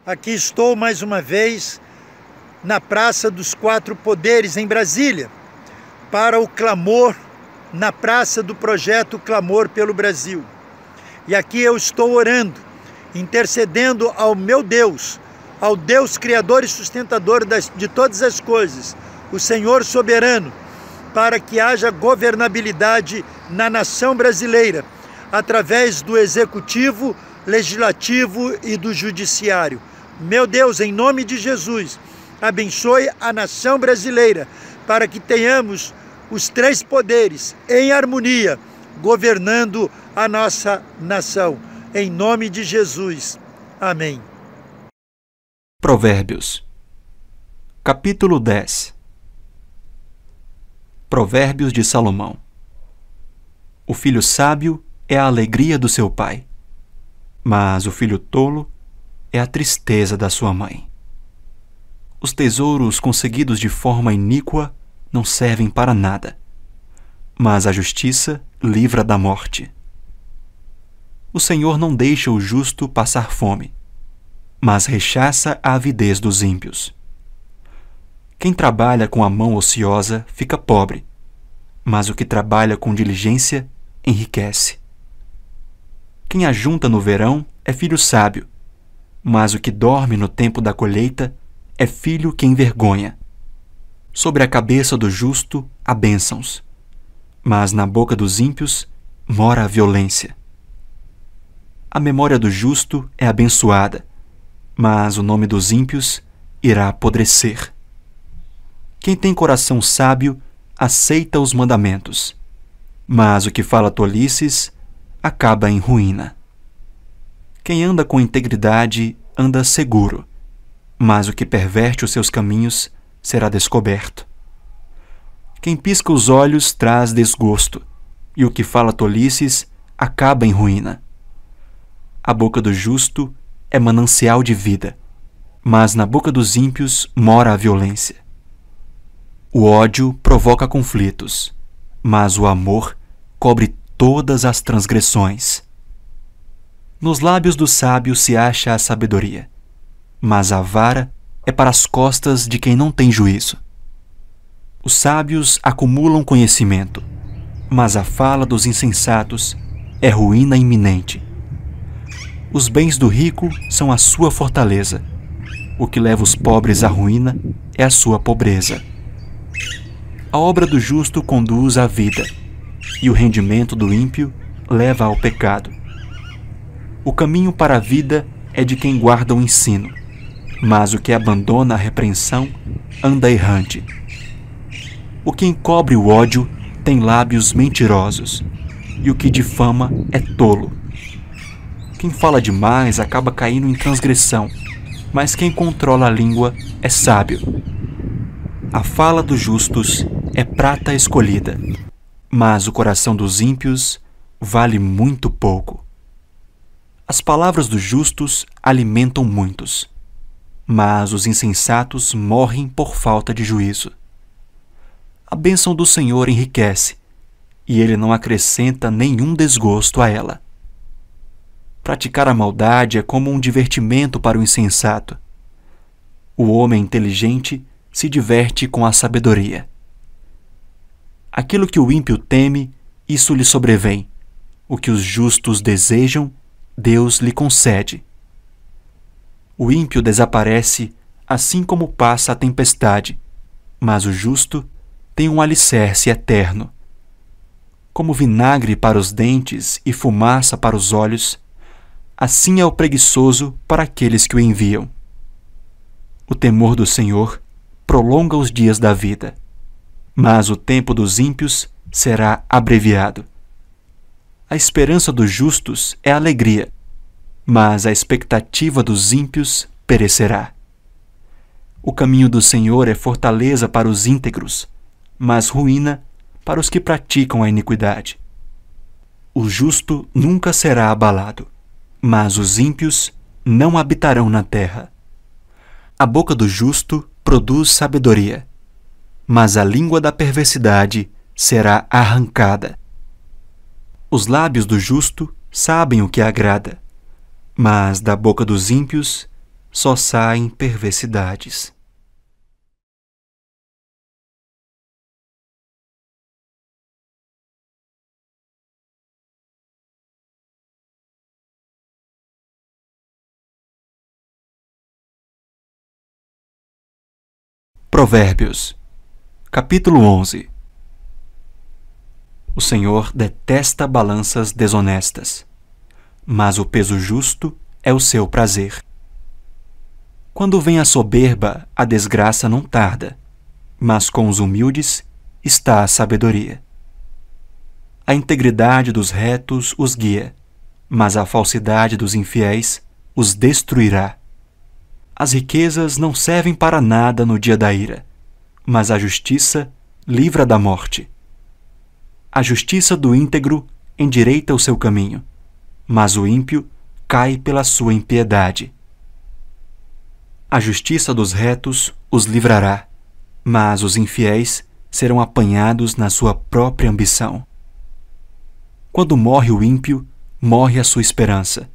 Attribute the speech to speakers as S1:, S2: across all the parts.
S1: Aqui estou mais uma vez na Praça dos Quatro Poderes, em Brasília, para o clamor na praça do projeto Clamor pelo Brasil. E aqui eu estou orando, intercedendo ao meu Deus, ao Deus Criador e sustentador de todas as coisas, o Senhor soberano, para que haja governabilidade na nação brasileira, através do Executivo, Legislativo e do Judiciário. Meu Deus, em nome de Jesus, abençoe a nação brasileira, para que tenhamos os três poderes em harmonia, governando a nossa nação. Em nome de Jesus. Amém.
S2: Provérbios, capítulo 10. Provérbios de Salomão. O filho sábio é a alegria do seu pai, mas o filho tolo é a tristeza da sua mãe. Os tesouros conseguidos de forma iníqua não servem para nada, mas a justiça livra da morte. O Senhor não deixa o justo passar fome, mas rechaça a avidez dos ímpios. Quem trabalha com a mão ociosa fica pobre, mas o que trabalha com diligência enriquece. Quem ajunta no verão é filho sábio, mas o que dorme no tempo da colheita é filho que envergonha. Sobre a cabeça do justo há bênçãos, mas na boca dos ímpios mora a violência. A memória do justo é abençoada, mas o nome dos ímpios irá apodrecer. Quem tem coração sábio aceita os mandamentos, mas o que fala tolices acaba em ruína. Quem anda com integridade anda seguro, mas o que perverte os seus caminhos será descoberto. Quem pisca os olhos traz desgosto, e o que fala tolices acaba em ruína. A boca do justo é manancial de vida, mas na boca dos ímpios mora a violência. O ódio provoca conflitos, mas o amor cobre todas as transgressões. Nos lábios do sábio se acha a sabedoria, mas a vara é para as costas de quem não tem juízo. Os sábios acumulam conhecimento, mas a fala dos insensatos é ruína iminente. Os bens do rico são a sua fortaleza. O que leva os pobres à ruína é a sua pobreza. A obra do justo conduz à vida, e o rendimento do ímpio leva ao pecado. O caminho para a vida é de quem guarda o ensino, mas o que abandona a repreensão anda errante. O que encobre o ódio tem lábios mentirosos, e o que difama é tolo. Quem fala demais acaba caindo em transgressão, mas quem controla a língua é sábio. A fala dos justos é prata escolhida, mas o coração dos ímpios vale muito pouco. As palavras dos justos alimentam muitos, mas os insensatos morrem por falta de juízo. A bênção do Senhor enriquece, e ele não acrescenta nenhum desgosto a ela. Praticar a maldade é como um divertimento para o insensato. O homem inteligente se diverte com a sabedoria. Aquilo que o ímpio teme, isso lhe sobrevém. O que os justos desejam, Deus lhe concede. O ímpio desaparece assim como passa a tempestade, mas o justo tem um alicerce eterno. Como vinagre para os dentes e fumaça para os olhos, assim é o preguiçoso para aqueles que o enviam. O temor do Senhor prolonga os dias da vida, mas o tempo dos ímpios será abreviado. A esperança dos justos é alegria, mas a expectativa dos ímpios perecerá. O caminho do Senhor é fortaleza para os íntegros, mas ruína para os que praticam a iniquidade. O justo nunca será abalado, mas os ímpios não habitarão na terra. A boca do justo produz sabedoria, mas a língua da perversidade será arrancada. Os lábios do justo sabem o que agrada, mas da boca dos ímpios só saem perversidades. Provérbios, capítulo 11. O Senhor detesta balanças desonestas, mas o peso justo é o seu prazer. Quando vem a soberba, a desgraça não tarda, mas com os humildes está a sabedoria. A integridade dos retos os guia, mas a falsidade dos infiéis os destruirá. As riquezas não servem para nada no dia da ira, mas a justiça livra da morte. A justiça do íntegro endireita o seu caminho, mas o ímpio cai pela sua impiedade. A justiça dos retos os livrará, mas os infiéis serão apanhados na sua própria ambição. Quando morre o ímpio, morre a sua esperança,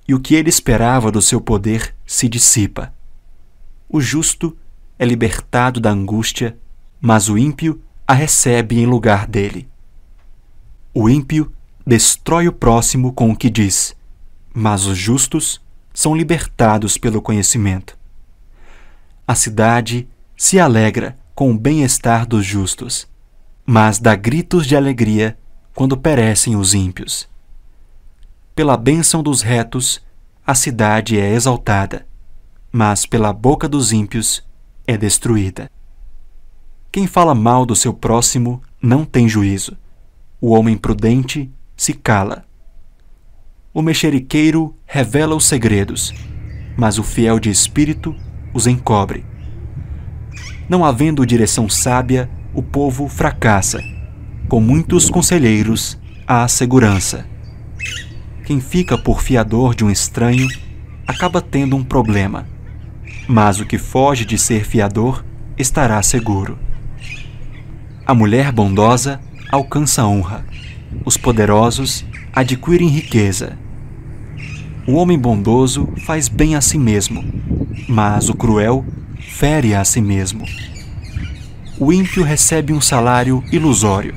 S2: e o que ele esperava do seu poder se dissipa. O justo é libertado da angústia, mas o ímpio a recebe em lugar dele. O ímpio destrói o próximo com o que diz, mas os justos são libertados pelo conhecimento. A cidade se alegra com o bem-estar dos justos, mas dá gritos de alegria quando perecem os ímpios. Pela bênção dos retos, a cidade é exaltada, mas pela boca dos ímpios é destruída. Quem fala mal do seu próximo não tem juízo. O homem prudente se cala. O mexeriqueiro revela os segredos, mas o fiel de espírito os encobre. Não havendo direção sábia, o povo fracassa. Com muitos conselheiros, há segurança. Quem fica por fiador de um estranho acaba tendo um problema, mas o que foge de ser fiador estará seguro. A mulher bondosa alcança honra, os poderosos adquirem riqueza. O homem bondoso faz bem a si mesmo, mas o cruel fere a si mesmo. O ímpio recebe um salário ilusório,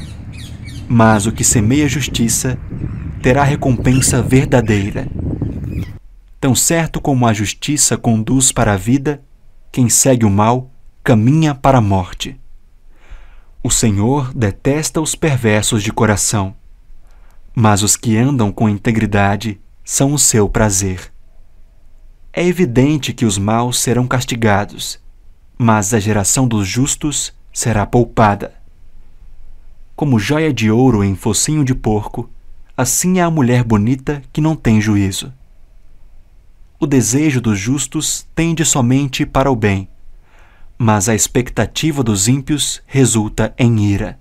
S2: mas o que semeia justiça terá recompensa verdadeira. Tão certo como a justiça conduz para a vida, quem segue o mal caminha para a morte. O Senhor detesta os perversos de coração, mas os que andam com integridade são o seu prazer. É evidente que os maus serão castigados, mas a geração dos justos será poupada. Como joia de ouro em focinho de porco, assim é a mulher bonita que não tem juízo. O desejo dos justos tende somente para o bem, mas a expectativa dos ímpios resulta em ira.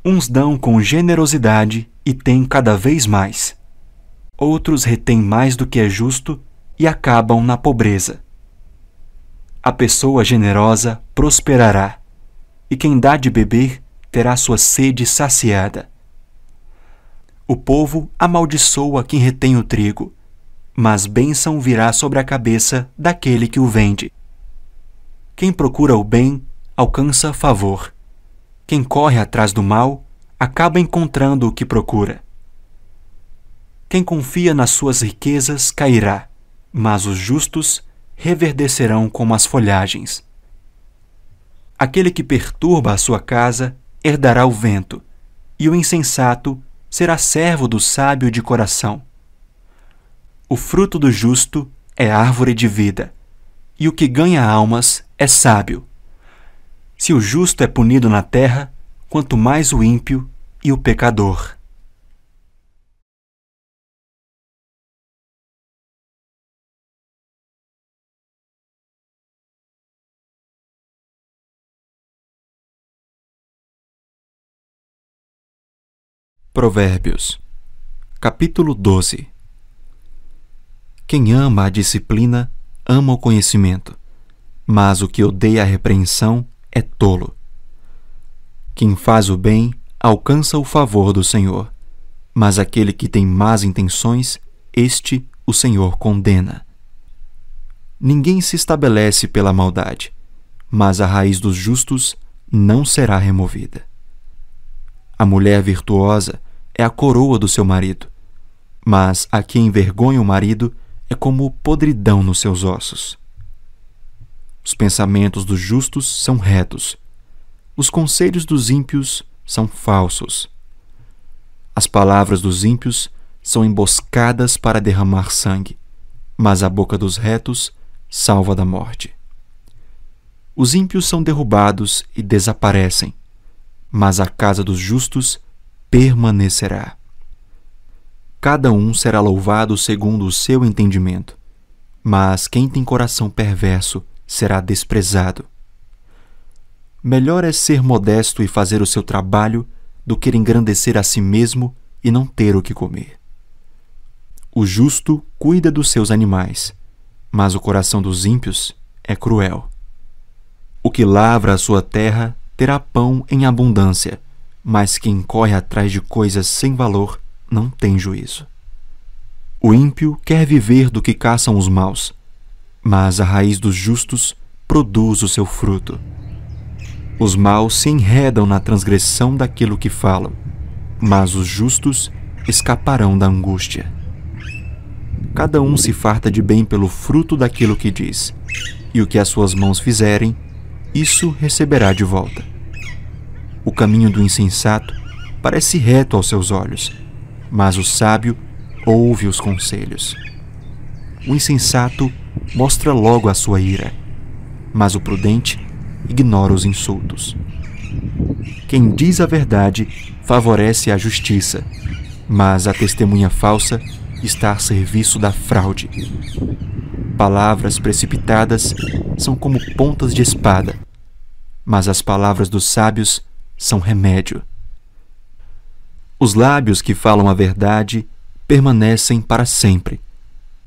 S2: Uns dão com generosidade e têm cada vez mais. Outros retêm mais do que é justo e acabam na pobreza. A pessoa generosa prosperará, e quem dá de beber terá sua sede saciada. O povo amaldiçoa quem retém o trigo, mas bênção virá sobre a cabeça daquele que o vende. Quem procura o bem alcança favor. Quem corre atrás do mal acaba encontrando o que procura. Quem confia nas suas riquezas cairá, mas os justos reverdecerão como as folhagens. Aquele que perturba a sua casa herdará o vento, e o insensato será servo do sábio de coração. O fruto do justo é árvore de vida, e o que ganha almas é sábio. Se o justo é punido na terra, quanto mais o ímpio e o pecador. Provérbios, capítulo 12. Quem ama a disciplina, ama o conhecimento, mas o que odeia a repreensão é tolo. Quem faz o bem alcança o favor do Senhor, mas aquele que tem más intenções, este o Senhor condena. Ninguém se estabelece pela maldade, mas a raiz dos justos não será removida. A mulher virtuosa é a coroa do seu marido, mas a que envergonha o marido é como podridão nos seus ossos. Os pensamentos dos justos são retos, os conselhos dos ímpios são falsos. As palavras dos ímpios são emboscadas para derramar sangue, mas a boca dos retos salva da morte. Os ímpios são derrubados e desaparecem, mas a casa dos justos permanecerá. Cada um será louvado segundo o seu entendimento, mas quem tem coração perverso será desprezado. Melhor é ser modesto e fazer o seu trabalho do que engrandecer a si mesmo e não ter o que comer. O justo cuida dos seus animais, mas o coração dos ímpios é cruel. O que lavra a sua terra terá pão em abundância, mas quem corre atrás de coisas sem valor não tem juízo. O ímpio quer viver do que caçam os maus, mas a raiz dos justos produz o seu fruto. Os maus se enredam na transgressão daquilo que falam, mas os justos escaparão da angústia. Cada um se farta de bem pelo fruto daquilo que diz, e o que as suas mãos fizerem, isso receberá de volta. O caminho do insensato parece reto aos seus olhos, mas o sábio ouve os conselhos. O insensato mostra logo a sua ira, mas o prudente ignora os insultos. Quem diz a verdade favorece a justiça, mas a testemunha falsa está a serviço da fraude. Palavras precipitadas são como pontas de espada, mas as palavras dos sábios são remédio. Os lábios que falam a verdade permanecem para sempre,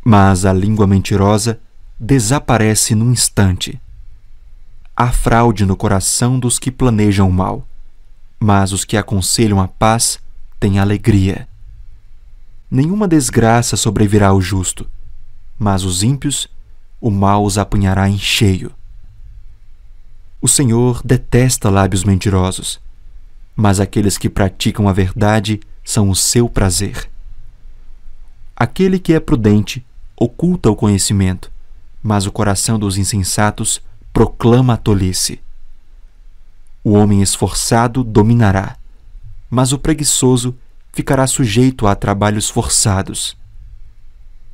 S2: mas a língua mentirosa desaparece num instante. Há fraude no coração dos que planejam o mal, mas os que aconselham a paz têm alegria. Nenhuma desgraça sobrevirá ao justo, mas os ímpios, o mal os apanhará em cheio. O Senhor detesta lábios mentirosos, mas aqueles que praticam a verdade são o seu prazer. Aquele que é prudente oculta o conhecimento, mas o coração dos insensatos proclama a tolice. O homem esforçado dominará, mas o preguiçoso ficará sujeito a trabalhos forçados.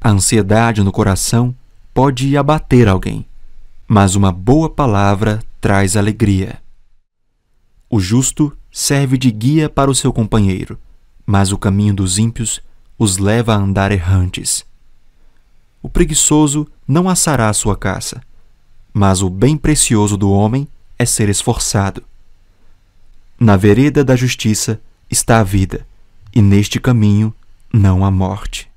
S2: A ansiedade no coração pode abater alguém, mas uma boa palavra traz alegria. O justo serve de guia para o seu companheiro, mas o caminho dos ímpios os leva a andar errantes. O preguiçoso não assará a sua caça, mas o bem precioso do homem é ser esforçado. Na vereda da justiça está a vida, e neste caminho não há morte.